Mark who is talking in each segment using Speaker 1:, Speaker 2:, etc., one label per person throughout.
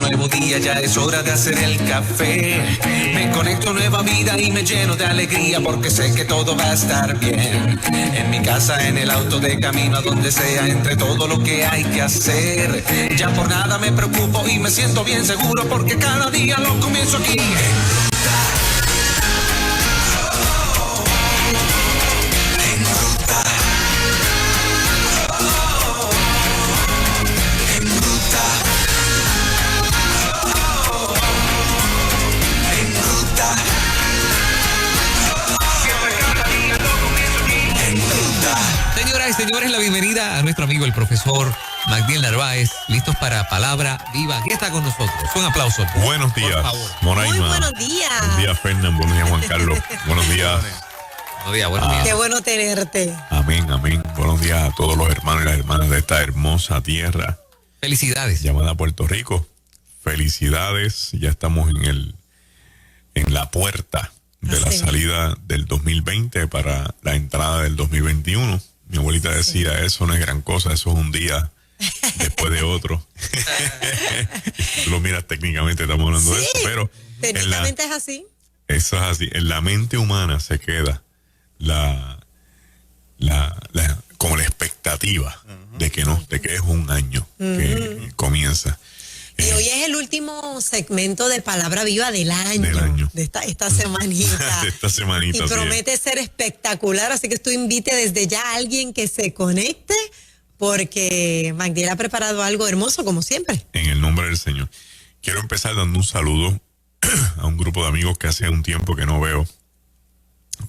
Speaker 1: nuevo día, ya es hora de hacer el café. Me conecto a nueva vida y me lleno de alegría porque sé que todo va a estar bien. En mi casa, en el auto, de camino a donde sea, entre todo lo que hay que hacer. Ya por nada me preocupo y me siento bien seguro porque cada día lo comienzo aquí.
Speaker 2: Señoras y señores, la bienvenida a nuestro amigo el profesor Magdiel Narváez, listos para Palabra Viva, que está con nosotros. Un aplauso.
Speaker 3: Buenos días, Moraima.
Speaker 4: Muy buenos días.
Speaker 3: Buenos días, Fernán. Buenos días, Juan Carlos. Buenos días.
Speaker 2: Buenos días, buenos días.
Speaker 4: Qué bueno tenerte.
Speaker 3: Amén, amén. Buenos días a todos los hermanos y las hermanas de esta hermosa tierra.
Speaker 2: Felicidades.
Speaker 3: Llamada Puerto Rico. Felicidades. Ya estamos en la puerta de la salida del 2020 para la entrada del 2021. Mi abuelita decía, eso no es gran cosa, eso es un día después de otro. Si tú lo miras técnicamente, estamos hablando de eso, pero
Speaker 4: técnicamente es así.
Speaker 3: Eso es así. En la mente humana se queda como la expectativa de que es un año que comienza.
Speaker 4: Y hoy es el último segmento de Palabra Viva del año. De esta semanita.
Speaker 3: De esta semanita.
Speaker 4: Y promete ser espectacular, así que tú invite desde ya a alguien que se conecte, porque Magdiel ha preparado algo hermoso, como siempre.
Speaker 3: En el nombre del Señor. Quiero empezar dando un saludo a un grupo de amigos que hace un tiempo que no veo,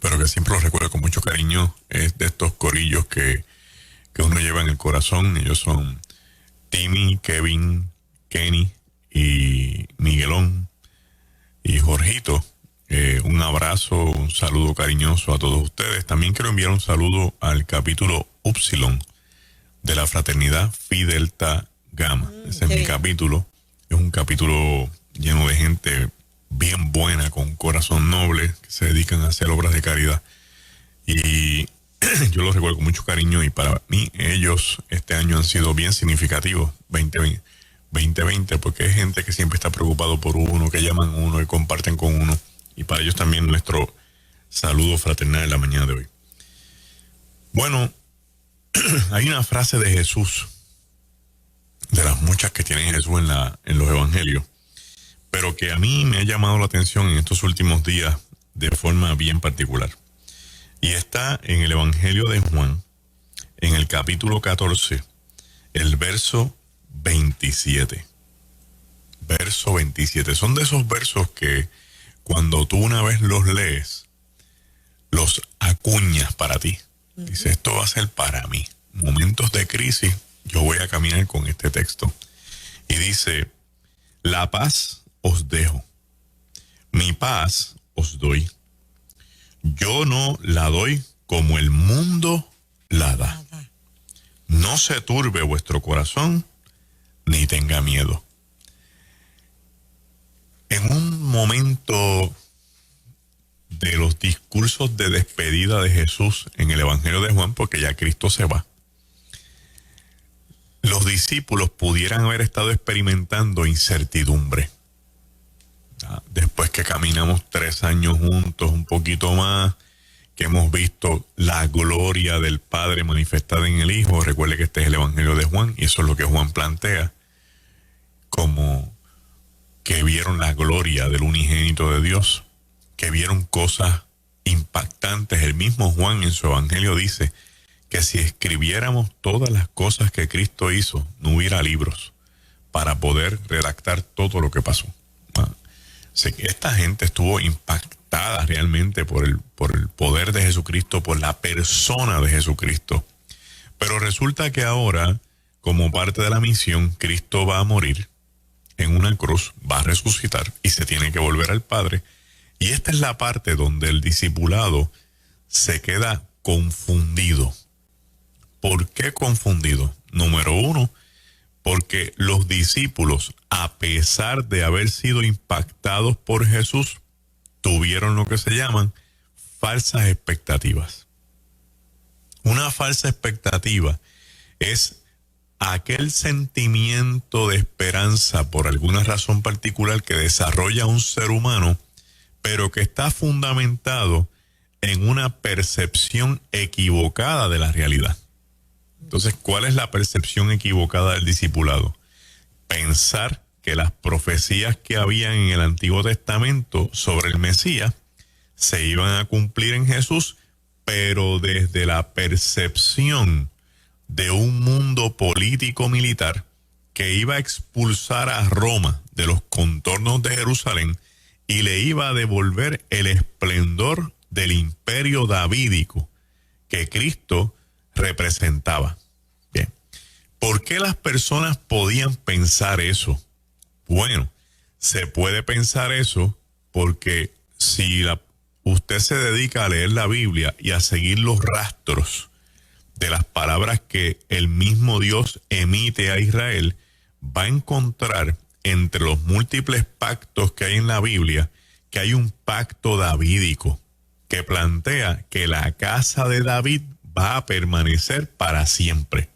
Speaker 3: pero que siempre los recuerdo con mucho cariño. Es de estos corillos que uno lleva en el corazón. Ellos son Timmy, Kevin, Kenny y Miguelón y Jorgito. Un abrazo, un saludo cariñoso a todos ustedes. También quiero enviar un saludo al capítulo Upsilon de la fraternidad Phi Delta Gamma. Ese es mi capítulo. Es un capítulo lleno de gente bien buena, con un corazón noble, que se dedican a hacer obras de caridad. Y yo los recuerdo con mucho cariño, y para mí ellos este año han sido bien significativos, 2020, porque hay gente que siempre está preocupado por uno, que llaman a uno y comparten con uno. Y para ellos también nuestro saludo fraternal en la mañana de hoy. Bueno, hay una frase de Jesús, de las muchas que tiene Jesús en los evangelios, pero que a mí me ha llamado la atención en estos últimos días de forma bien particular. Y está en el Evangelio de Juan, en el capítulo 14, el verso 27. Verso 27. Son de esos versos que cuando tú una vez los lees, los acuñas para ti. Dice, esto va a ser para mí. Momentos de crisis, yo voy a caminar con este texto. Y dice, la paz os dejo, mi paz os doy. Yo no la doy como el mundo la da. No se turbe vuestro corazón, ni tenga miedo. En un momento de los discursos de despedida de Jesús en el Evangelio de Juan, porque ya Cristo se va, los discípulos pudieran haber estado experimentando incertidumbre. Después que caminamos 3 años juntos, un poquito más, que hemos visto la gloria del Padre manifestada en el Hijo. Recuerde que este es el Evangelio de Juan, y eso es lo que Juan plantea, como que vieron la gloria del unigénito de Dios, que vieron cosas impactantes. El mismo Juan en su Evangelio dice que si escribiéramos todas las cosas que Cristo hizo, no hubiera libros para poder redactar todo lo que pasó. Sé que esta gente estuvo impactada realmente por el poder de Jesucristo, por la persona de Jesucristo. Pero resulta que ahora, como parte de la misión, Cristo va a morir en una cruz, va a resucitar y se tiene que volver al Padre. Y esta es la parte donde el discipulado se queda confundido. ¿Por qué confundido? Número 1, porque los discípulos, a pesar de haber sido impactados por Jesús, tuvieron lo que se llaman falsas expectativas. Una falsa expectativa es aquel sentimiento de esperanza por alguna razón particular que desarrolla un ser humano, pero que está fundamentado en una percepción equivocada de la realidad. Entonces, ¿cuál es la percepción equivocada del discipulado? Pensar que las profecías que habían en el Antiguo Testamento sobre el Mesías se iban a cumplir en Jesús, pero desde la percepción de un mundo político-militar que iba a expulsar a Roma de los contornos de Jerusalén y le iba a devolver el esplendor del imperio davídico que Cristo representaba. Bien. ¿Por qué las personas podían pensar eso? Bueno, se puede pensar eso porque si usted se dedica a leer la Biblia y a seguir los rastros de las palabras que el mismo Dios emite a Israel, va a encontrar entre los múltiples pactos que hay en la Biblia que hay un pacto davídico que plantea que la casa de David va a permanecer para siempre.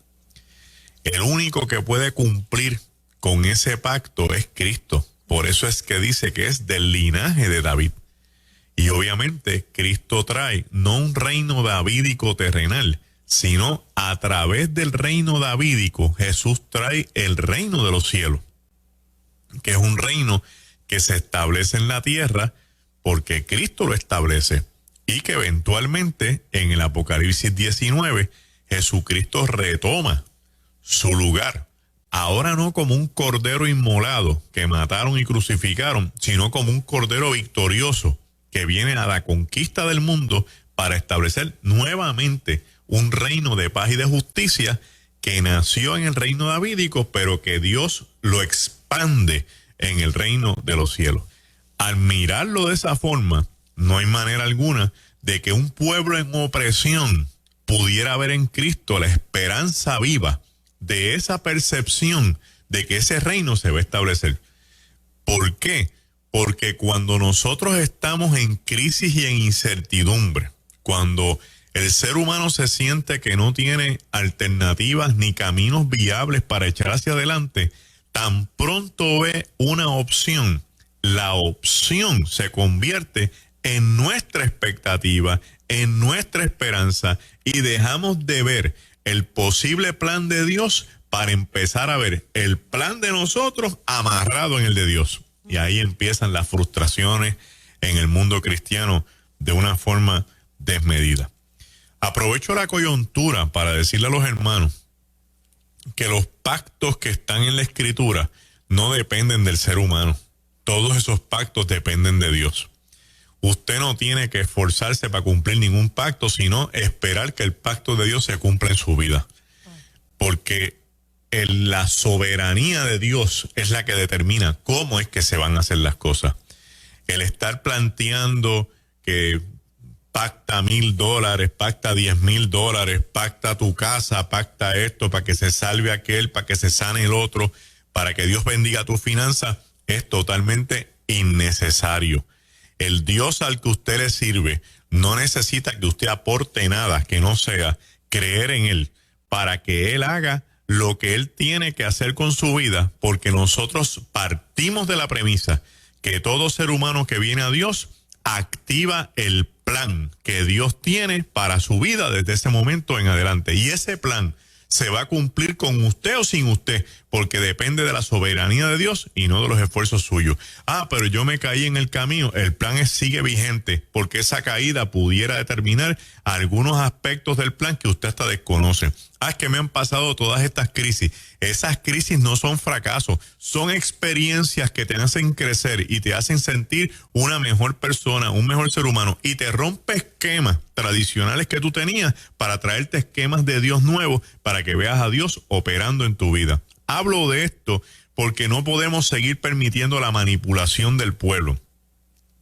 Speaker 3: El único que puede cumplir con ese pacto es Cristo. Por eso es que dice que es del linaje de David. Y obviamente Cristo trae no un reino davídico terrenal, sino a través del reino davídico Jesús trae el reino de los cielos, que es un reino que se establece en la tierra porque Cristo lo establece y que eventualmente en el Apocalipsis 19 Jesucristo retoma su lugar. Ahora no como un cordero inmolado que mataron y crucificaron, sino como un cordero victorioso que viene a la conquista del mundo para establecer nuevamente un reino de paz y de justicia que nació en el reino davídico, pero que Dios lo expande en el reino de los cielos. Al mirarlo de esa forma, no hay manera alguna de que un pueblo en opresión pudiera ver en Cristo la esperanza viva de esa percepción de que ese reino se va a establecer. ¿Por qué? Porque cuando nosotros estamos en crisis y en incertidumbre, cuando el ser humano se siente que no tiene alternativas ni caminos viables para echar hacia adelante, tan pronto ve una opción, la opción se convierte en nuestra expectativa, en nuestra esperanza, y dejamos de ver el posible plan de Dios para empezar a ver el plan de nosotros amarrado en el de Dios. Y ahí empiezan las frustraciones en el mundo cristiano de una forma desmedida. Aprovecho la coyuntura para decirle a los hermanos que los pactos que están en la Escritura no dependen del ser humano. Todos esos pactos dependen de Dios. Usted no tiene que esforzarse para cumplir ningún pacto, sino esperar que el pacto de Dios se cumpla en su vida. Porque la soberanía de Dios es la que determina cómo es que se van a hacer las cosas. El estar planteando que pacta $1,000, pacta $10,000, pacta tu casa, pacta esto para que se salve aquel, para que se sane el otro, para que Dios bendiga tu finanza, es totalmente innecesario. El Dios al que usted le sirve no necesita que usted aporte nada que no sea creer en Él para que Él haga lo que Él tiene que hacer con su vida, porque nosotros partimos de la premisa que todo ser humano que viene a Dios activa el plan que Dios tiene para su vida desde ese momento en adelante. Y ese plan se va a cumplir con usted o sin usted, porque depende de la soberanía de Dios y no de los esfuerzos suyos. Pero yo me caí en el camino. El plan sigue vigente, porque esa caída pudiera determinar algunos aspectos del plan que usted hasta desconoce. Es que me han pasado todas estas crisis. Esas crisis no son fracasos, son experiencias que te hacen crecer y te hacen sentir una mejor persona, un mejor ser humano, y te rompe esquemas tradicionales que tú tenías para traerte esquemas de Dios nuevos para que veas a Dios operando en tu vida. Hablo de esto porque no podemos seguir permitiendo la manipulación del pueblo.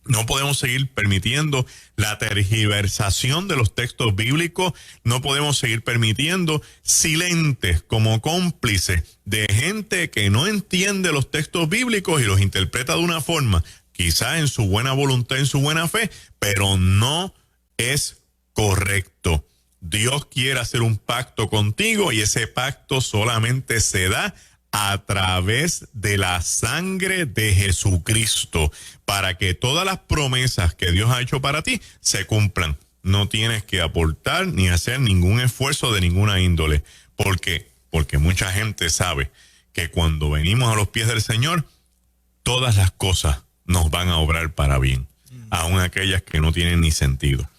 Speaker 3: No podemos seguir permitiendo la tergiversación de los textos bíblicos. No podemos seguir permitiendo silentes como cómplices de gente que no entiende los textos bíblicos y los interpreta de una forma, quizás en su buena voluntad, en su buena fe, pero no es correcto. Dios quiere hacer un pacto contigo y ese pacto solamente se da a través de la sangre de Jesucristo, para que todas las promesas que Dios ha hecho para ti se cumplan. No tienes que aportar ni hacer ningún esfuerzo de ninguna índole. ¿Por qué? Porque mucha gente sabe que cuando venimos a los pies del Señor, todas las cosas nos van a obrar para bien, aun aquellas que no tienen ni sentido.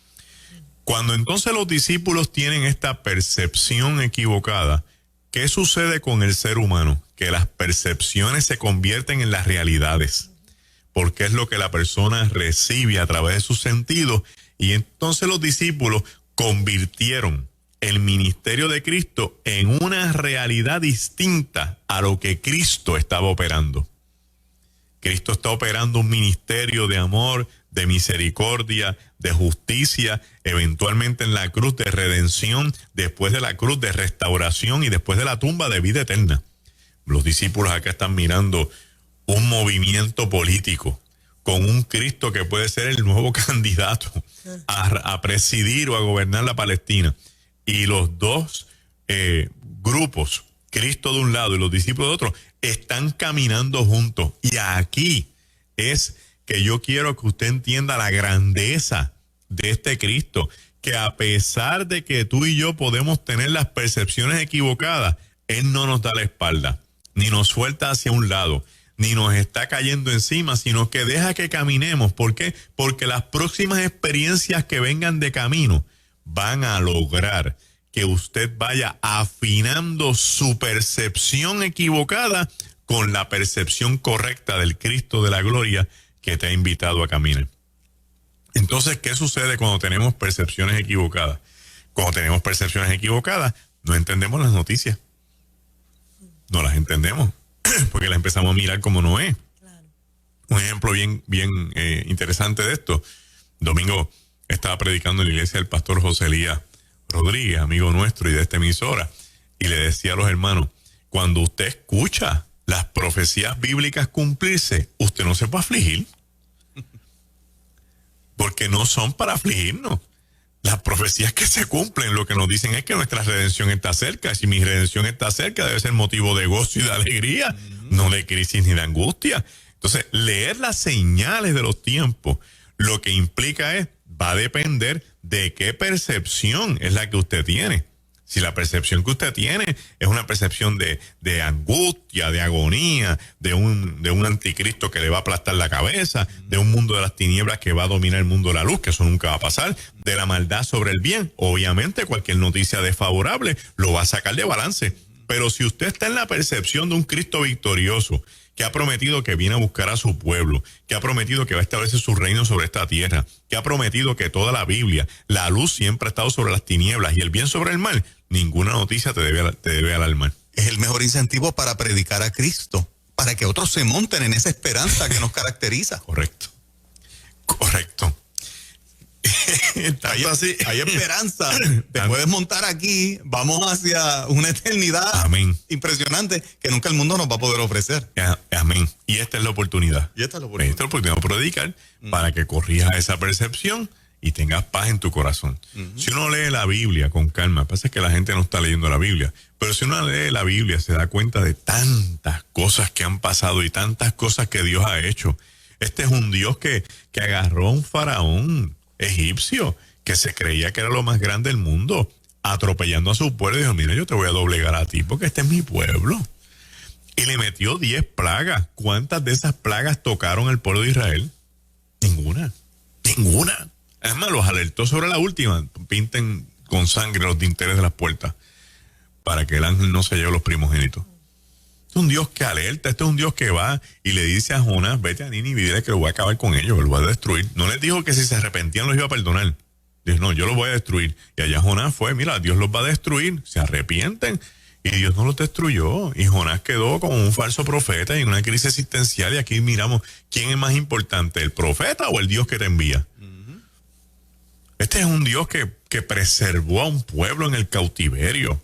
Speaker 3: Cuando entonces los discípulos tienen esta percepción equivocada, ¿qué sucede con el ser humano? Que las percepciones se convierten en las realidades, porque es lo que la persona recibe a través de sus sentidos. Y entonces los discípulos convirtieron el ministerio de Cristo en una realidad distinta a lo que Cristo estaba operando. Cristo está operando un ministerio de amor, de misericordia, de justicia, eventualmente en la cruz de redención, después de la cruz de restauración y después de la tumba de vida eterna. Los discípulos acá están mirando un movimiento político con un Cristo que puede ser el nuevo candidato a presidir o a gobernar la Palestina. Y los dos grupos, Cristo de un lado y los discípulos de otro, están caminando juntos. Y aquí es que yo quiero que usted entienda la grandeza de este Cristo, que a pesar de que tú y yo podemos tener las percepciones equivocadas, Él no nos da la espalda, ni nos suelta hacia un lado, ni nos está cayendo encima, sino que deja que caminemos. ¿Por qué? Porque las próximas experiencias que vengan de camino van a lograr que usted vaya afinando su percepción equivocada con la percepción correcta del Cristo de la gloria que te ha invitado a caminar. Entonces, ¿qué sucede cuando tenemos percepciones equivocadas? Cuando tenemos percepciones equivocadas, no entendemos las noticias. No las entendemos, porque las empezamos a mirar como no es. Claro. Un ejemplo bien interesante de esto. Domingo estaba predicando en la iglesia del pastor José Elías Rodríguez, amigo nuestro y de esta emisora, y le decía a los hermanos, cuando usted escucha las profecías bíblicas cumplirse, usted no se puede afligir, porque no son para afligirnos. Las profecías que se cumplen lo que nos dicen es que nuestra redención está cerca. Si mi redención está cerca, debe ser motivo de gozo y de alegría, no de crisis ni de angustia. Entonces, leer las señales de los tiempos, lo que implica va a depender de qué percepción es la que usted tiene. Si la percepción que usted tiene es una percepción de angustia, de agonía, de un anticristo que le va a aplastar la cabeza, de un mundo de las tinieblas que va a dominar el mundo de la luz, que eso nunca va a pasar, de la maldad sobre el bien, obviamente cualquier noticia desfavorable lo va a sacar de balance. Pero si usted está en la percepción de un Cristo victorioso, que ha prometido que viene a buscar a su pueblo, que ha prometido que va a establecer su reino sobre esta tierra, que ha prometido que toda la Biblia, la luz siempre ha estado sobre las tinieblas y el bien sobre el mal, ninguna noticia te debe alarmar.
Speaker 5: Es el mejor incentivo para predicar a Cristo, para que otros se monten en esa esperanza que nos caracteriza.
Speaker 3: Correcto.
Speaker 5: Hay esperanza. Te puedes montar aquí. Vamos hacia una eternidad.
Speaker 3: Amén.
Speaker 5: Impresionante que nunca el mundo nos va a poder ofrecer.
Speaker 3: Amén. Y esta es la oportunidad.
Speaker 5: Esta es la oportunidad
Speaker 3: de predicar para que corrijas esa percepción y tengas paz en tu corazón. Si uno lee la Biblia con calma, pasa que la gente no está leyendo la Biblia, pero si uno lee la Biblia se da cuenta de tantas cosas que han pasado y tantas cosas que Dios ha hecho. Este es un Dios que agarró a un faraón egipcio que se creía que era lo más grande del mundo, atropellando a su pueblo, y dijo, mira, yo te voy a doblegar a ti porque este es mi pueblo. Y le metió 10 plagas. ¿Cuántas de esas plagas tocaron al pueblo de Israel? Ninguna. Es más, los alertó sobre la última. Pinten con sangre los dinteles de las puertas para que el ángel no se lleve los primogénitos. Este es un Dios que alerta, este es un Dios que va y le dice a Jonás, vete a Nínive y dile que lo voy a acabar con ellos, que lo voy a destruir. No les dijo que si se arrepentían los iba a perdonar. Dijo, no, yo los voy a destruir. Y allá Jonás fue, mira, Dios los va a destruir, se arrepienten. Y Dios no los destruyó. Y Jonás quedó como un falso profeta y en una crisis existencial. Y aquí miramos, ¿quién es más importante, el profeta o el Dios que te envía? Este es un Dios que preservó a un pueblo en el cautiverio,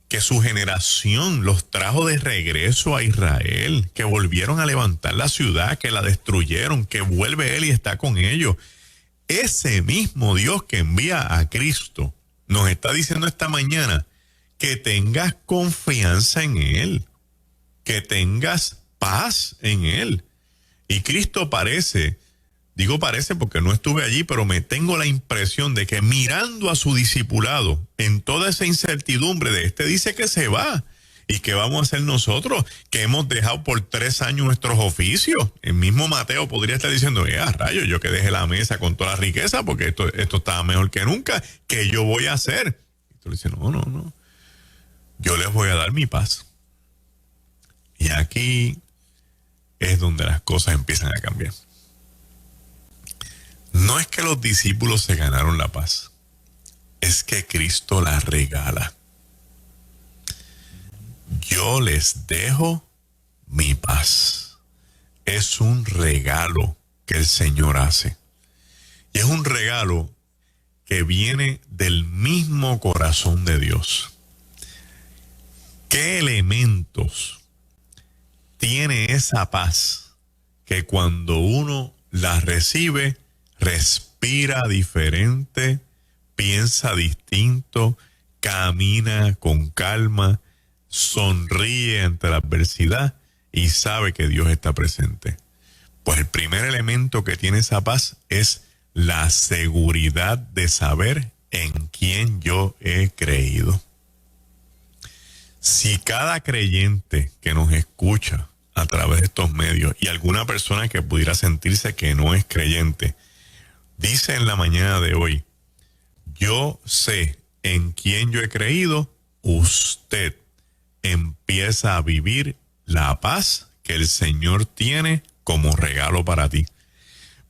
Speaker 3: que su generación los trajo de regreso a Israel, que volvieron a levantar la ciudad, que la destruyeron, que vuelve Él y está con ellos. Ese mismo Dios que envía a Cristo nos está diciendo esta mañana que tengas confianza en Él, que tengas paz en Él. Y Cristo parece, digo parece porque no estuve allí, pero me tengo la impresión de que mirando a su discipulado en toda esa incertidumbre de dice que se va. ¿Y qué vamos a hacer nosotros que hemos dejado por 3 años nuestros oficios? El mismo Mateo podría estar diciendo, rayos, yo que dejé la mesa con toda la riqueza porque esto estaba mejor que nunca. ¿Qué yo voy a hacer? Y tú le dices, no. Yo les voy a dar mi paz. Y aquí es donde las cosas empiezan a cambiar. No es que los discípulos se ganaron la paz, es que Cristo la regala. Yo les dejo mi paz. Es un regalo que el Señor hace. Y es un regalo que viene del mismo corazón de Dios. ¿Qué elementos tiene esa paz que cuando uno la recibe, respira diferente, piensa distinto, camina con calma, sonríe ante la adversidad y sabe que Dios está presente? Pues el primer elemento que tiene esa paz es la seguridad de saber en quién yo he creído. Si cada creyente que nos escucha a través de estos medios y alguna persona que pudiera sentirse que no es creyente, dice en la mañana de hoy, yo sé en quién yo he creído, usted empieza a vivir la paz que el Señor tiene como regalo para ti.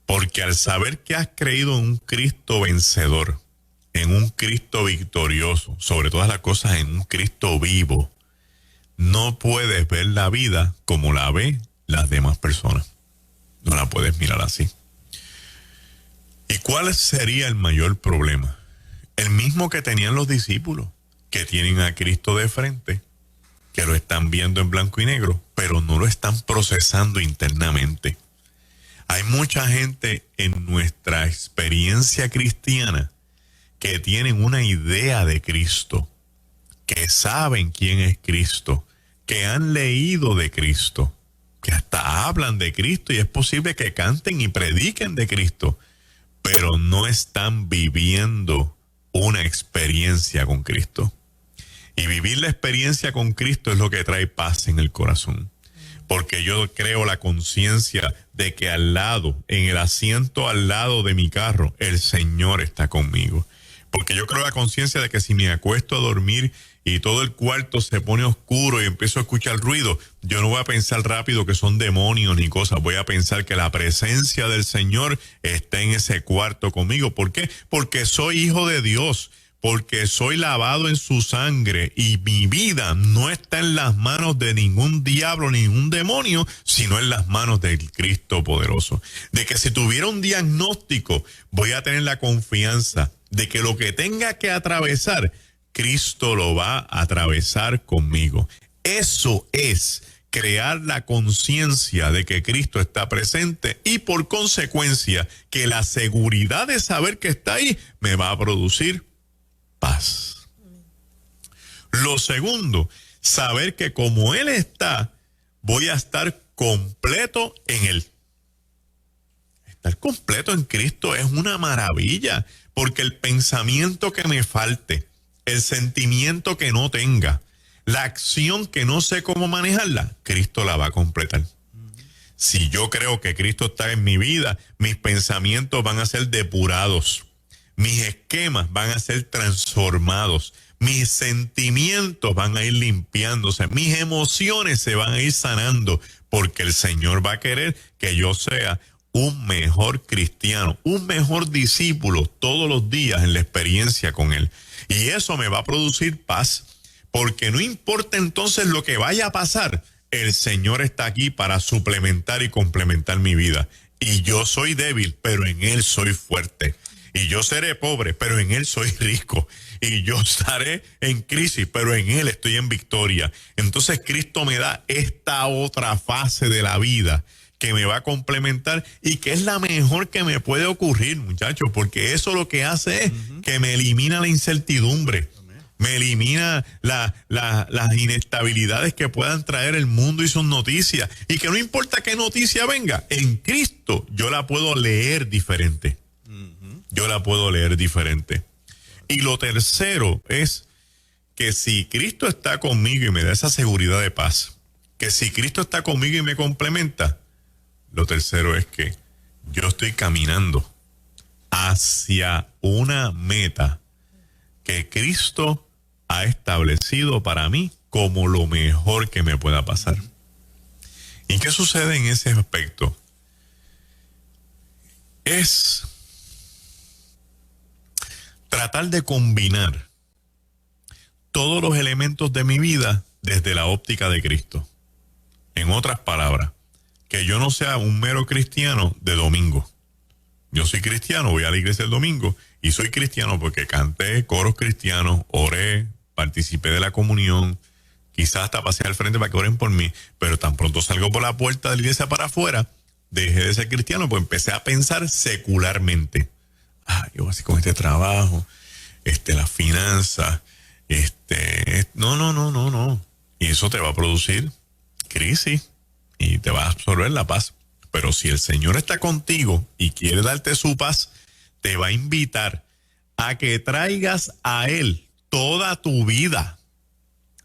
Speaker 3: Porque al saber que has creído en un Cristo vencedor, en un Cristo victorioso, sobre todas las cosas en un Cristo vivo, no puedes ver la vida como la ven las demás personas. No la puedes mirar así. ¿Y cuál sería el mayor problema? El mismo que tenían los discípulos, que tienen a Cristo de frente, que lo están viendo en blanco y negro, pero no lo están procesando internamente. Hay mucha gente en nuestra experiencia cristiana que tienen una idea de Cristo, que saben quién es Cristo, que han leído de Cristo, que hasta hablan de Cristo y es posible que canten y prediquen de Cristo, pero no están viviendo una experiencia con Cristo. Y vivir la experiencia con Cristo es lo que trae paz en el corazón. Porque yo creo la conciencia de que al lado, en el asiento al lado de mi carro, el Señor está conmigo. Porque yo creo la conciencia de que si me acuesto a dormir y todo el cuarto se pone oscuro y empiezo a escuchar ruido, yo no voy a pensar rápido que son demonios ni cosas. Voy a pensar que la presencia del Señor está en ese cuarto conmigo. ¿Por qué? Porque soy hijo de Dios. Porque soy lavado en su sangre y mi vida no está en las manos de ningún diablo ni ningún demonio, sino en las manos del Cristo poderoso. De que si tuviera un diagnóstico, voy a tener la confianza de que lo que tenga que atravesar, Cristo lo va a atravesar conmigo. Eso es crear la conciencia de que Cristo está presente y por consecuencia que la seguridad de saber que está ahí me va a producir paz. Lo segundo, saber que como Él está, voy a estar completo en Él. Estar completo en Cristo es una maravilla, porque el pensamiento que me falte, el sentimiento que no tenga, la acción que no sé cómo manejarla, Cristo la va a completar. Si yo creo que Cristo está en mi vida, mis pensamientos van a ser depurados. Mis esquemas van a ser transformados, mis sentimientos van a ir limpiándose, mis emociones se van a ir sanando, porque el Señor va a querer que yo sea un mejor cristiano, un mejor discípulo todos los días en la experiencia con Él. Y eso me va a producir paz, porque no importa entonces lo que vaya a pasar, el Señor está aquí para suplementar y complementar mi vida. Y yo soy débil, pero en Él soy fuerte. Y yo seré pobre, pero en Él soy rico. Y yo estaré en crisis, pero en Él estoy en victoria. Entonces Cristo me da esta otra fase de la vida que me va a complementar y que es la mejor que me puede ocurrir, muchachos, porque eso lo que hace es que me elimina la incertidumbre, me elimina las inestabilidades que puedan traer el mundo y sus noticias, y que no importa qué noticia venga, en Cristo yo la puedo leer diferente. Yo la puedo leer diferente. Y lo tercero es que si Cristo está conmigo y me da esa seguridad de paz, que si Cristo está conmigo y me complementa, lo tercero es que yo estoy caminando hacia una meta que Cristo ha establecido para mí como lo mejor que me pueda pasar. ¿Y qué sucede en ese aspecto? Es tratar de combinar todos los elementos de mi vida desde la óptica de Cristo. En otras palabras, que yo no sea un mero cristiano de domingo. Yo soy cristiano, voy a la iglesia el domingo y soy cristiano porque canté coros cristianos, oré, participé de la comunión, quizás hasta pasé al frente para que oren por mí, pero tan pronto salgo por la puerta de la iglesia para afuera, dejé de ser cristiano, pues empecé a pensar secularmente. Yo así con este trabajo, las finanzas, no. Y eso te va a producir crisis y te va a absorber la paz. Pero si el Señor está contigo y quiere darte su paz, te va a invitar a que traigas a Él toda tu vida.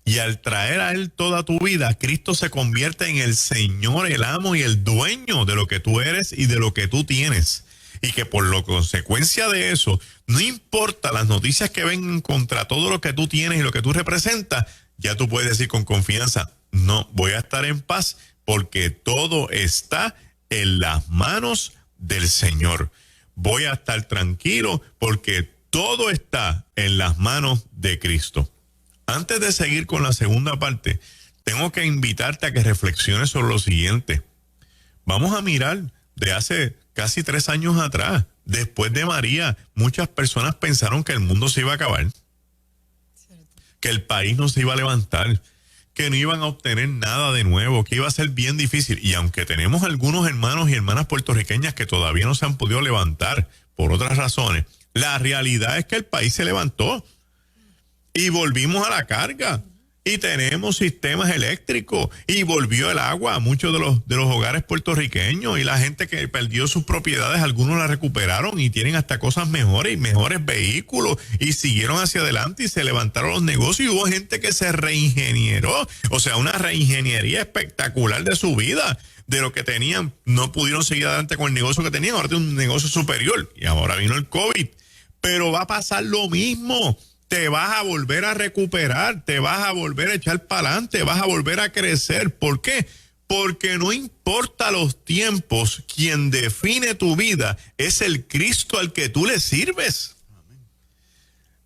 Speaker 3: Y al traer a Él toda tu vida, Cristo se convierte en el Señor, el amo y el dueño de lo que tú eres y de lo que tú tienes. Y que por la consecuencia de eso, no importa las noticias que vengan contra todo lo que tú tienes y lo que tú representas, ya tú puedes decir con confianza, no, voy a estar en paz porque todo está en las manos del Señor. Voy a estar tranquilo porque todo está en las manos de Cristo. Antes de seguir con la segunda parte, tengo que invitarte a que reflexiones sobre lo siguiente. Vamos a mirar de hace casi 3 años atrás. Después de María, muchas personas pensaron que el mundo se iba a acabar, que el país no se iba a levantar, que no iban a obtener nada de nuevo, que iba a ser bien difícil. Y aunque tenemos algunos hermanos y hermanas puertorriqueñas que todavía no se han podido levantar por otras razones, la realidad es que el país se levantó y volvimos a la carga. Y tenemos sistemas eléctricos y volvió el agua a muchos de los hogares puertorriqueños, y la gente que perdió sus propiedades, algunos la recuperaron y tienen hasta cosas mejores y mejores vehículos y siguieron hacia adelante y se levantaron los negocios, y hubo gente que se reingenieró, o sea, una reingeniería espectacular de su vida, de lo que tenían, no pudieron seguir adelante con el negocio que tenían, ahora tienen un negocio superior y ahora vino el COVID, pero va a pasar lo mismo. Te vas a volver a recuperar, te vas a volver a echar para adelante, vas a volver a crecer. ¿Por qué? Porque no importa los tiempos, quien define tu vida es el Cristo al que tú le sirves.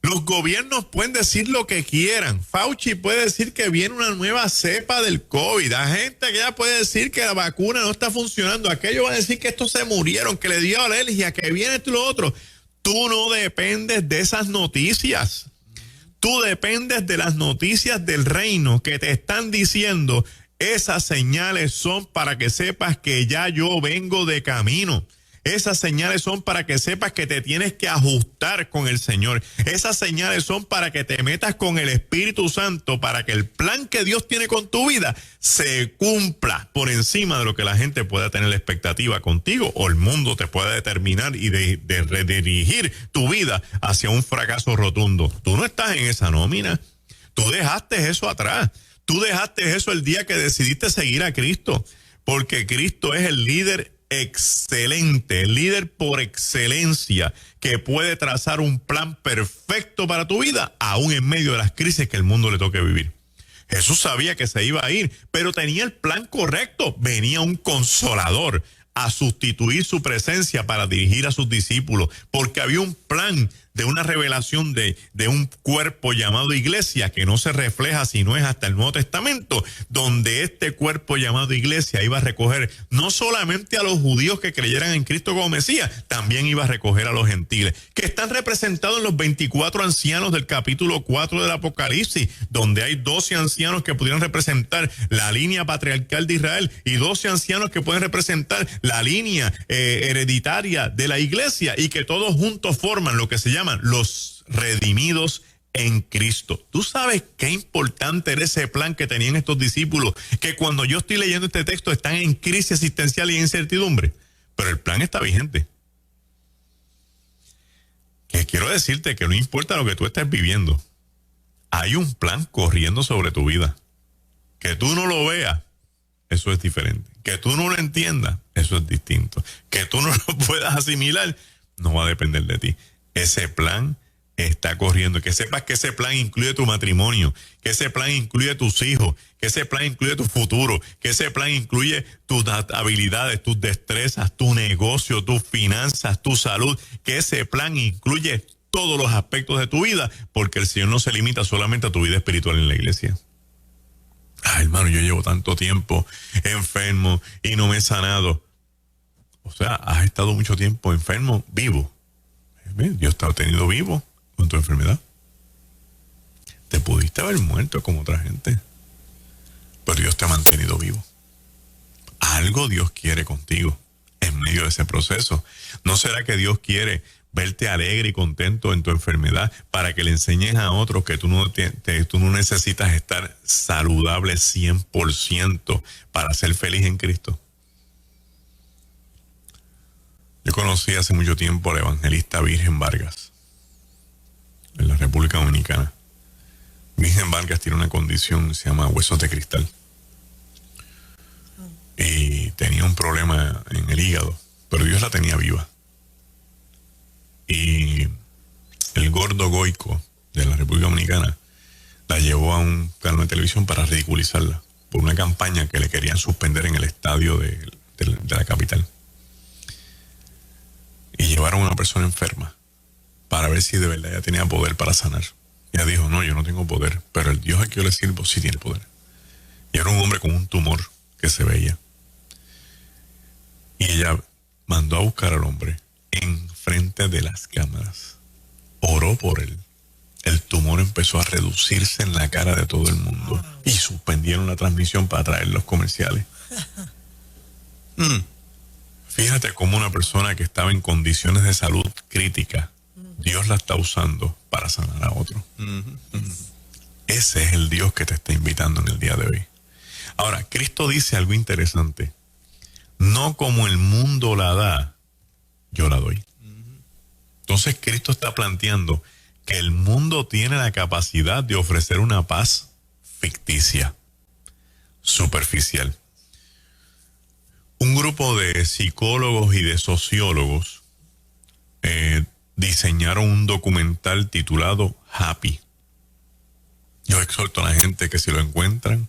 Speaker 3: Los gobiernos pueden decir lo que quieran. Fauci puede decir que viene una nueva cepa del COVID. La gente que ya puede decir que la vacuna no está funcionando. Aquello va a decir que estos se murieron, que le dio alergia, que viene esto y lo otro. Tú no dependes de esas noticias. Tú dependes de las noticias del reino que te están diciendo, esas señales son para que sepas que ya yo vengo de camino. Esas señales son para que sepas que te tienes que ajustar con el Señor. Esas señales son para que te metas con el Espíritu Santo, para que el plan que Dios tiene con tu vida se cumpla por encima de lo que la gente pueda tener la expectativa contigo, o el mundo te pueda determinar y de redirigir tu vida hacia un fracaso rotundo. Tú no estás en esa nómina. Tú dejaste eso atrás. Tú dejaste eso el día que decidiste seguir a Cristo, porque Cristo es el líder excelente, el líder por excelencia que puede trazar un plan perfecto para tu vida, aún en medio de las crisis que el mundo le toque vivir. Jesús sabía que se iba a ir, pero tenía el plan correcto. Venía un consolador a sustituir su presencia para dirigir a sus discípulos, porque había un plan de una revelación de un cuerpo llamado iglesia que no se refleja sino es hasta el Nuevo Testamento, donde este cuerpo llamado iglesia iba a recoger no solamente a los judíos que creyeran en Cristo como Mesías, también iba a recoger a los gentiles, que están representados en los 24 ancianos del capítulo 4 del Apocalipsis, donde hay 12 ancianos que pudieron representar la línea patriarcal de Israel y 12 ancianos que pueden representar la línea hereditaria de la iglesia, y que todos juntos forman lo que se llaman los redimidos en Cristo. ¿Tú sabes qué importante era ese plan que tenían estos discípulos? Que cuando yo estoy leyendo este texto están en crisis existencial y incertidumbre, pero el plan está vigente. Que quiero decirte que no importa lo que tú estés viviendo, hay un plan corriendo sobre tu vida. Que tú no lo veas, eso es diferente. Que tú no lo entiendas, eso es distinto. Que tú no lo puedas asimilar, no va a depender de ti. Ese plan está corriendo. Que sepas que ese plan incluye tu matrimonio, que ese plan incluye tus hijos, que ese plan incluye tu futuro, que ese plan incluye tus habilidades, tus destrezas, tu negocio, tus finanzas, tu salud, que ese plan incluye todos los aspectos de tu vida, porque el Señor no se limita solamente a tu vida espiritual en la iglesia. Hermano, yo llevo tanto tiempo enfermo y no me he sanado. O sea, has estado mucho tiempo enfermo, vivo. Dios te ha tenido vivo con tu enfermedad. Te pudiste haber muerto como otra gente, pero Dios te ha mantenido vivo. Algo Dios quiere contigo en medio de ese proceso. ¿No será que Dios quiere verte alegre y contento en tu enfermedad para que le enseñes a otros que tú no necesitas estar saludable 100% para ser feliz en Cristo? Yo conocí hace mucho tiempo a la evangelista Virgen Vargas en la República Dominicana. Virgen Vargas tiene una condición, se llama huesos de cristal. Y tenía un problema en el hígado, pero Dios la tenía viva. Y el gordo Goico de la República Dominicana la llevó a un canal de televisión para ridiculizarla por una campaña que le querían suspender en el estadio de la capital. Y llevaron a una persona enferma para ver si de verdad ella tenía poder para sanar. Y ella dijo, no, yo no tengo poder, pero el Dios al que yo le sirvo sí tiene poder. Y era un hombre con un tumor que se veía. Y ella mandó a buscar al hombre en frente de las cámaras. Oró por él. El tumor empezó a reducirse en la cara de todo el mundo. Y suspendieron la transmisión para traer los comerciales. Fíjate cómo una persona que estaba en condiciones de salud crítica, Dios la está usando para sanar a otro. Ese es el Dios que te está invitando en el día de hoy. Ahora, Cristo dice algo interesante. No como el mundo la da, yo la doy. Entonces Cristo está planteando que el mundo tiene la capacidad de ofrecer una paz ficticia, superficial. Un grupo de psicólogos y de sociólogos diseñaron un documental titulado Happy. Yo exhorto a la gente que si lo encuentran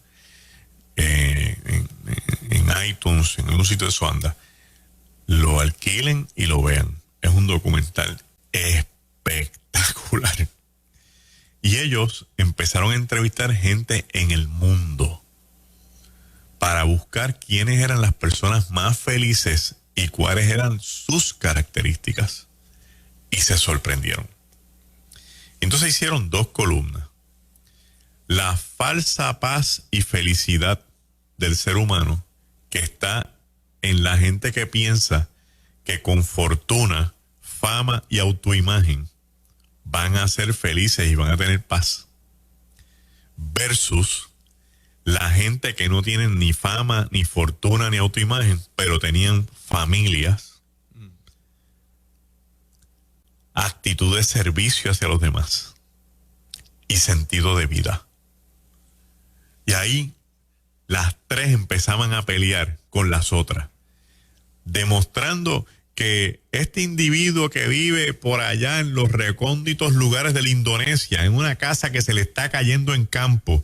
Speaker 3: en iTunes, en algún sitio de su anda, lo alquilen y lo vean. Es un documental espectacular. Y ellos empezaron a entrevistar gente en el mundo para buscar quiénes eran las personas más felices y cuáles eran sus características. Y se sorprendieron. Entonces hicieron 2 columnas. La falsa paz y felicidad del ser humano, que está en la gente que piensa que con fortuna, fama y autoimagen van a ser felices y van a tener paz. Versus la gente que no tienen ni fama, ni fortuna, ni autoimagen, pero tenían familias, actitud de servicio hacia los demás y sentido de vida. Y ahí las 3 empezaban a pelear con las otras, demostrando que este individuo que vive por allá en los recónditos lugares de la Indonesia, en una casa que se le está cayendo en canto,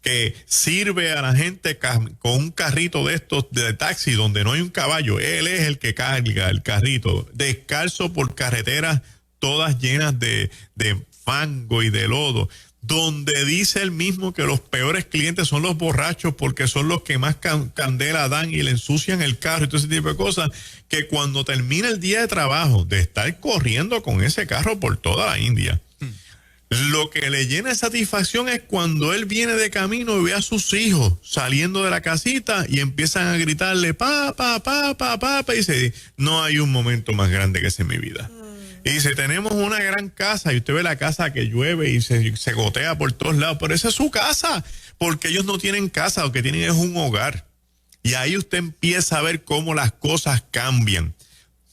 Speaker 3: que sirve a la gente con un carrito de estos de taxi donde no hay un caballo, él es el que carga el carrito, descalzo por carreteras todas llenas de fango y de lodo, donde dice él mismo que los peores clientes son los borrachos porque son los que más candela dan y le ensucian el carro y todo ese tipo de cosas, que cuando termina el día de trabajo de estar corriendo con ese carro por toda la India, lo que le llena de satisfacción es cuando él viene de camino y ve a sus hijos saliendo de la casita y empiezan a gritarle papá, papá, papá, y dice, no hay un momento más grande que ese en mi vida. Y dice, tenemos una gran casa, y usted ve la casa que llueve y se gotea por todos lados, pero esa es su casa, porque ellos no tienen casa, lo que tienen es un hogar. Y ahí usted empieza a ver cómo las cosas cambian.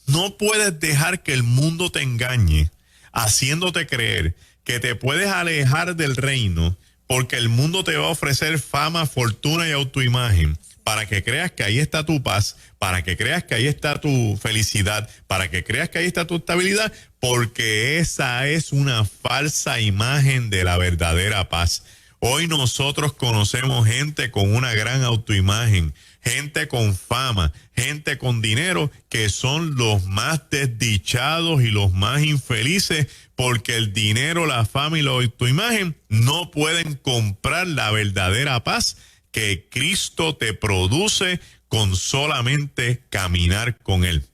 Speaker 3: No puedes dejar que el mundo te engañe, haciéndote creer que te puedes alejar del reino, porque el mundo te va a ofrecer fama, fortuna y autoimagen, para que creas que ahí está tu paz, para que creas que ahí está tu felicidad, para que creas que ahí está tu estabilidad, porque esa es una falsa imagen de la verdadera paz. Hoy nosotros conocemos gente con una gran autoimagen, gente con fama, gente con dinero, que son los más desdichados y los más infelices, porque el dinero, la fama y la autoimagen no pueden comprar la verdadera paz que Cristo te produce con solamente caminar con Él.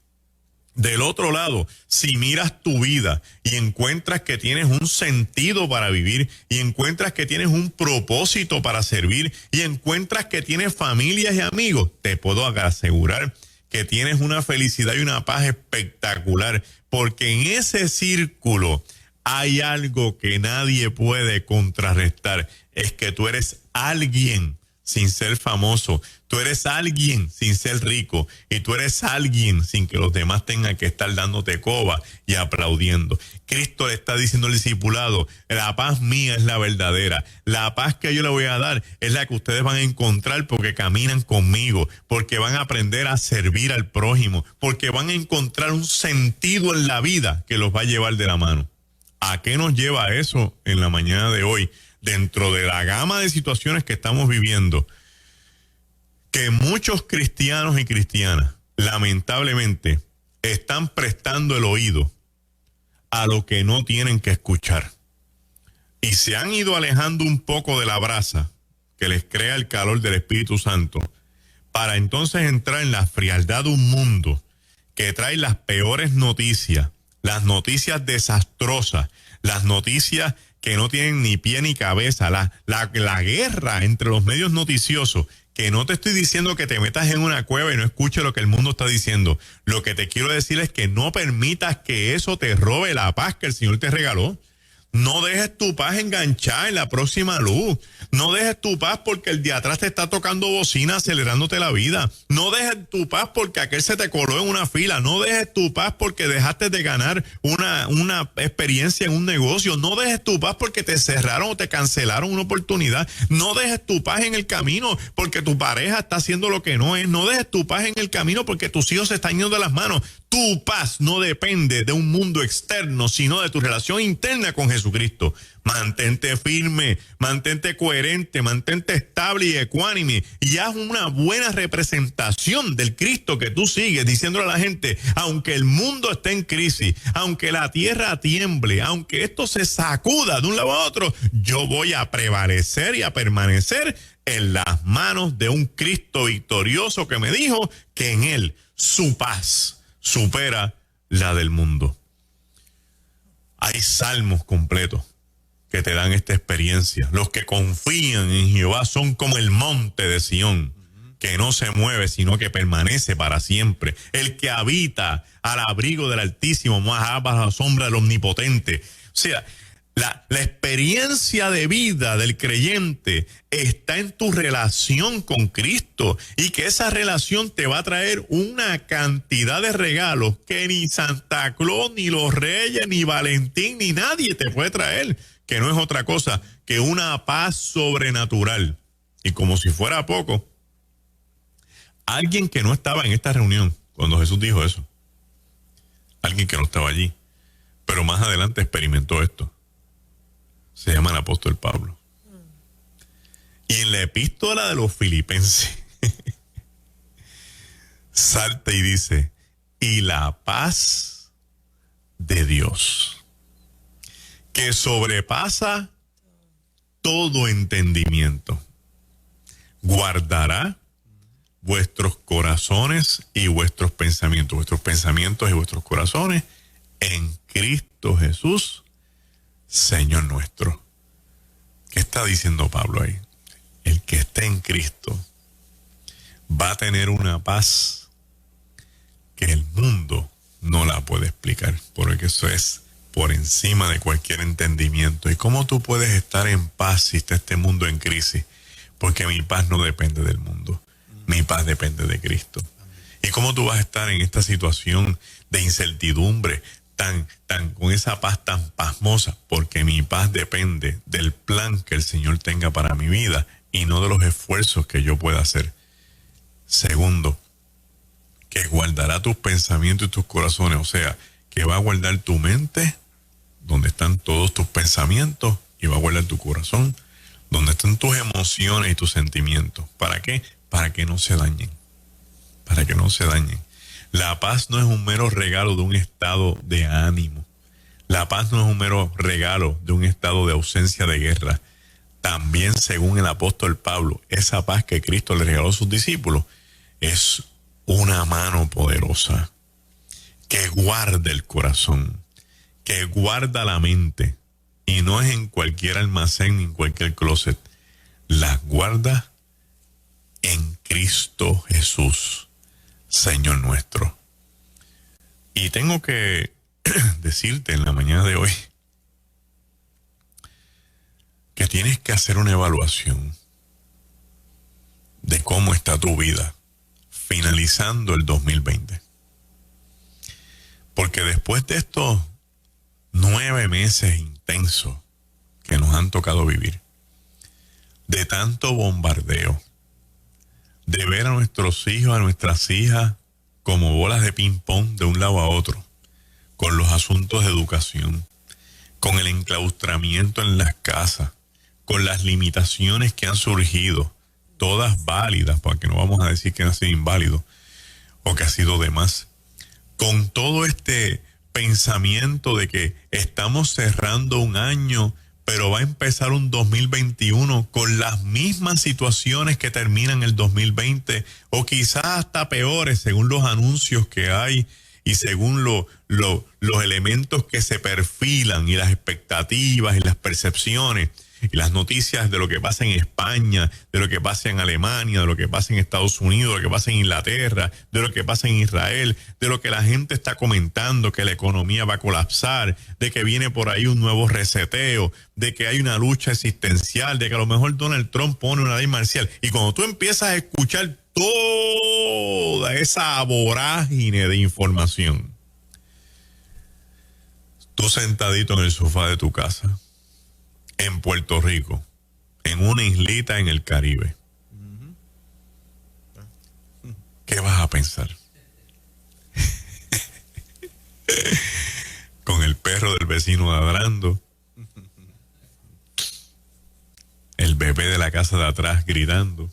Speaker 3: Del otro lado, si miras tu vida y encuentras que tienes un sentido para vivir, y encuentras que tienes un propósito para servir, y encuentras que tienes familias y amigos, te puedo asegurar que tienes una felicidad y una paz espectacular, porque en ese círculo hay algo que nadie puede contrarrestar, es que tú eres alguien sin ser famoso, tú eres alguien sin ser rico, y tú eres alguien sin que los demás tengan que estar dándote coba y aplaudiendo. Cristo le está diciendo al discipulado, la paz mía es la verdadera, la paz que yo le voy a dar es la que ustedes van a encontrar porque caminan conmigo, porque van a aprender a servir al prójimo, porque van a encontrar un sentido en la vida que los va a llevar de la mano. ¿A qué nos lleva eso en la mañana de hoy? Dentro de la gama de situaciones que estamos viviendo, que muchos cristianos y cristianas, lamentablemente, están prestando el oído a lo que no tienen que escuchar. Y se han ido alejando un poco de la brasa que les crea el calor del Espíritu Santo, para entonces entrar en la frialdad de un mundo que trae las peores noticias, las noticias desastrosas, las noticias que no tienen ni pie ni cabeza, la guerra entre los medios noticiosos, que no te estoy diciendo que te metas en una cueva y no escuches lo que el mundo está diciendo. Lo que te quiero decir es que no permitas que eso te robe la paz que el Señor te regaló. No dejes tu paz enganchada en la próxima luz. No dejes tu paz porque el de atrás te está tocando bocina acelerándote la vida. No dejes tu paz porque aquel se te coló en una fila. No dejes tu paz porque dejaste de ganar una experiencia en un negocio. No dejes tu paz porque te cerraron o te cancelaron una oportunidad. No dejes tu paz en el camino porque tu pareja está haciendo lo que no es. No dejes tu paz en el camino porque tus hijos se están yendo de las manos. Tu paz no depende de un mundo externo, sino de tu relación interna con Jesucristo. Mantente firme, mantente coherente, mantente estable y ecuánime, y haz una buena representación del Cristo que tú sigues, diciéndole a la gente, aunque el mundo esté en crisis, aunque la tierra tiemble, aunque esto se sacuda de un lado a otro, yo voy a prevalecer y a permanecer en las manos de un Cristo victorioso que me dijo que en Él su paz supera la del mundo. Hay salmos completos que te dan esta experiencia. Los que confían en Jehová son como el monte de Sión, que no se mueve, sino que permanece para siempre. El que habita al abrigo del Altísimo, más bajo la sombra del Omnipotente. O sea, la experiencia de vida del creyente está en tu relación con Cristo, y que esa relación te va a traer una cantidad de regalos que ni Santa Claus, ni los Reyes, ni Valentín, ni nadie te puede traer, que no es otra cosa que una paz sobrenatural. Y como si fuera poco, alguien que no estaba en esta reunión cuando Jesús dijo eso, alguien que no estaba allí, pero más adelante experimentó esto, se llama el apóstol Pablo. Y en la epístola de los Filipenses salta y dice, y la paz de Dios, que sobrepasa todo entendimiento, guardará vuestros corazones y vuestros pensamientos y vuestros corazones en Cristo Jesús, Señor nuestro. ¿Qué está diciendo Pablo ahí? El que esté en Cristo va a tener una paz que el mundo no la puede explicar, porque eso es por encima de cualquier entendimiento. ¿Y cómo tú puedes estar en paz si está este mundo en crisis? Porque mi paz no depende del mundo, mi paz depende de Cristo. ¿Y cómo tú vas a estar en esta situación de incertidumbre, con esa paz tan pasmosa? Porque mi paz depende del plan que el Señor tenga para mi vida y no de los esfuerzos que yo pueda hacer. Segundo, que guardará tus pensamientos y tus corazones, o sea, que va a guardar tu mente, donde están todos tus pensamientos, y va a guardar tu corazón, donde están tus emociones y tus sentimientos. ¿Para qué? Para que no se dañen. Para que no se dañen. La paz no es un mero regalo de un estado de ánimo. La paz no es un mero regalo de un estado de ausencia de guerra. También, según el apóstol Pablo, esa paz que Cristo le regaló a sus discípulos es una mano poderosa que guarda el corazón, que guarda la mente, y no es en cualquier almacén ni en cualquier closet. La guarda en Cristo Jesús, Señor nuestro. Y tengo que decirte en la mañana de hoy que tienes que hacer una evaluación de cómo está tu vida finalizando el 2020. Porque después de estos 9 meses intensos que nos han tocado vivir, de tanto bombardeo, de ver a nuestros hijos, a nuestras hijas, como bolas de ping-pong de un lado a otro, con los asuntos de educación, con el enclaustramiento en las casas, con las limitaciones que han surgido, todas válidas, porque no vamos a decir que ha sido inválido o que ha sido de más, con todo este pensamiento de que estamos cerrando un año, pero va a empezar un 2021 con las mismas situaciones que terminan el 2020, o quizás hasta peores según los anuncios que hay y según los elementos que se perfilan y las expectativas y las percepciones y las noticias de lo que pasa en España, de lo que pasa en Alemania, de lo que pasa en Estados Unidos, de lo que pasa en Inglaterra, de lo que pasa en Israel, de lo que la gente está comentando, que la economía va a colapsar, de que viene por ahí un nuevo reseteo, de que hay una lucha existencial, de que a lo mejor Donald Trump pone una ley marcial. Y cuando tú empiezas a escuchar toda esa vorágine de información, tú sentadito en el sofá de tu casa, en Puerto Rico, en una islita en el Caribe, ¿qué vas a pensar? Con el perro del vecino ladrando, el bebé de la casa de atrás gritando,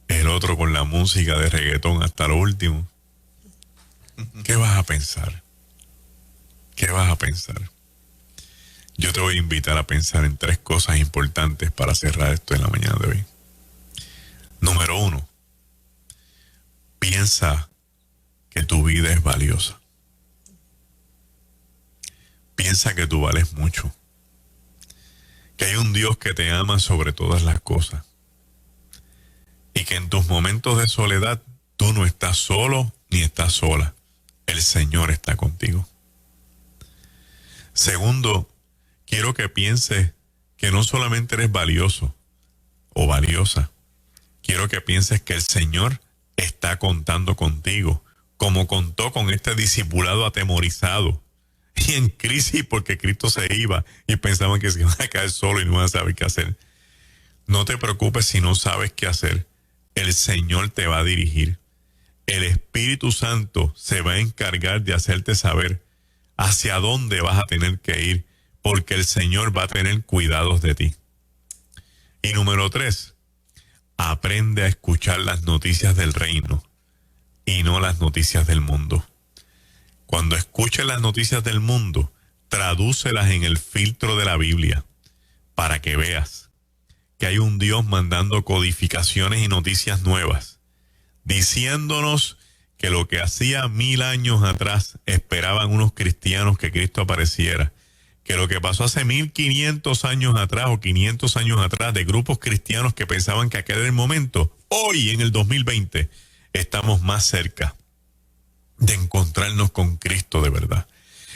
Speaker 3: el otro con la música de reggaetón hasta lo último. ¿Qué vas a pensar? ¿Qué vas a pensar? Yo te voy a invitar a pensar en 3 cosas importantes para cerrar esto en la mañana de hoy. Número 1, piensa que tu vida es valiosa. Piensa que tú vales mucho. Que hay un Dios que te ama sobre todas las cosas. Y que en tus momentos de soledad tú no estás solo ni estás sola. El Señor está contigo. Segundo, quiero que pienses que no solamente eres valioso o valiosa. Quiero que pienses que el Señor está contando contigo, como contó con este discipulado atemorizado y en crisis porque Cristo se iba y pensaban que se iban a caer solo y no iban a saber qué hacer. No te preocupes si no sabes qué hacer. El Señor te va a dirigir. El Espíritu Santo se va a encargar de hacerte saber hacia dónde vas a tener que ir, porque el Señor va a tener cuidados de ti. Y número 3, aprende a escuchar las noticias del reino y no las noticias del mundo. Cuando escuches las noticias del mundo, tradúcelas en el filtro de la Biblia para que veas que hay un Dios mandando codificaciones y noticias nuevas, diciéndonos que lo que hacía 1000 años atrás esperaban unos cristianos que Cristo apareciera, que lo que pasó hace 1500 años atrás o 500 años atrás de grupos cristianos que pensaban que aquel era el momento, hoy en el 2020 estamos más cerca de encontrarnos con Cristo de verdad.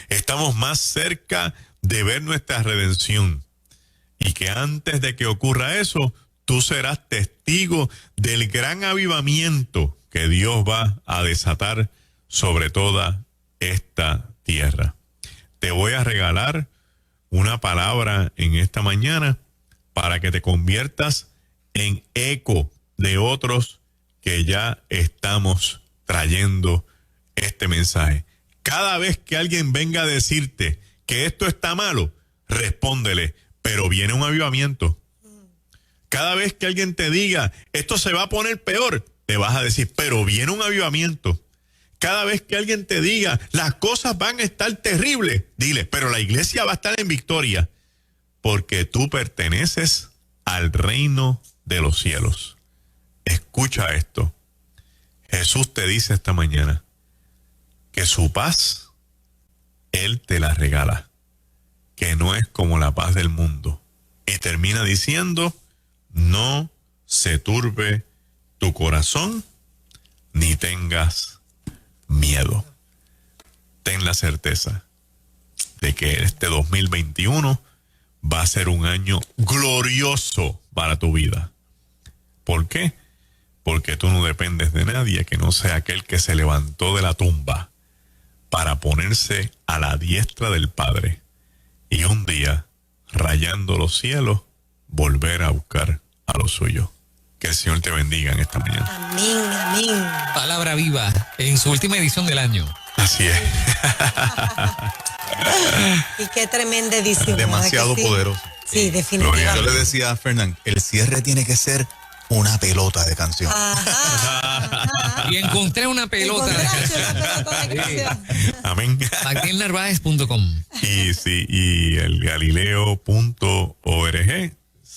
Speaker 3: Estamos más cerca de ver nuestra redención. Y que antes de que ocurra eso, tú serás testigo del gran avivamiento que Dios va a desatar sobre toda esta tierra. Te voy a regalar una palabra en esta mañana para que te conviertas en eco de otros que ya estamos trayendo este mensaje. Cada vez que alguien venga a decirte que esto está malo, respóndele, pero viene un avivamiento. Cada vez que alguien te diga, esto se va a poner peor, te vas a decir, pero viene un avivamiento. Cada vez que alguien te diga, las cosas van a estar terribles, dile, pero la iglesia va a estar en victoria, porque tú perteneces al reino de los cielos. Escucha esto. Jesús te dice esta mañana que su paz, Él te la regala, que no es como la paz del mundo. Y termina diciendo, no se turbe tu corazón, ni tengas miedo. Ten la certeza de que este 2021 va a ser un año glorioso para tu vida. ¿Por qué? Porque tú no dependes de nadie que no sea aquel que se levantó de la tumba para ponerse a la diestra del Padre y un día, rayando los cielos, volver a buscar a los suyos. Que el Señor te bendiga en esta mañana.
Speaker 4: Amén, amén.
Speaker 2: Palabra viva en su última edición del año.
Speaker 3: Así es.
Speaker 4: Y qué tremenda edición.
Speaker 5: Demasiado
Speaker 4: ¿verdad que sí?
Speaker 5: poderoso.
Speaker 4: Sí, definitivamente.
Speaker 5: Yo le decía a Fernán, el cierre tiene que ser una pelota de canción.
Speaker 4: Ajá.
Speaker 2: Y encontré una pelota.
Speaker 4: Encontraste una pelota de canción.
Speaker 3: Amén.
Speaker 2: MagdielNarváez.com.
Speaker 3: Y sí, y el galileo.org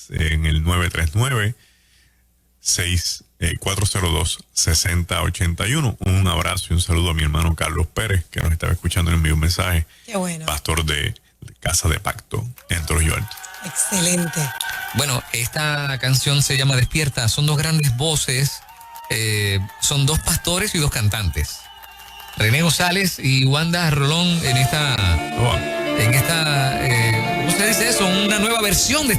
Speaker 3: en el 939-402-6081. Un abrazo y un saludo a mi hermano Carlos Pérez, que nos estaba escuchando y envió un mensaje.
Speaker 4: Qué bueno.
Speaker 3: Pastor de Casa de Pacto en Trujillo Alto.
Speaker 4: Excelente.
Speaker 2: Bueno, esta canción se llama Despierta. Son dos grandes voces. Son dos pastores y dos cantantes. René González y Wanda Rolón en esta, ¿cómo se dice eso? Una nueva versión de esta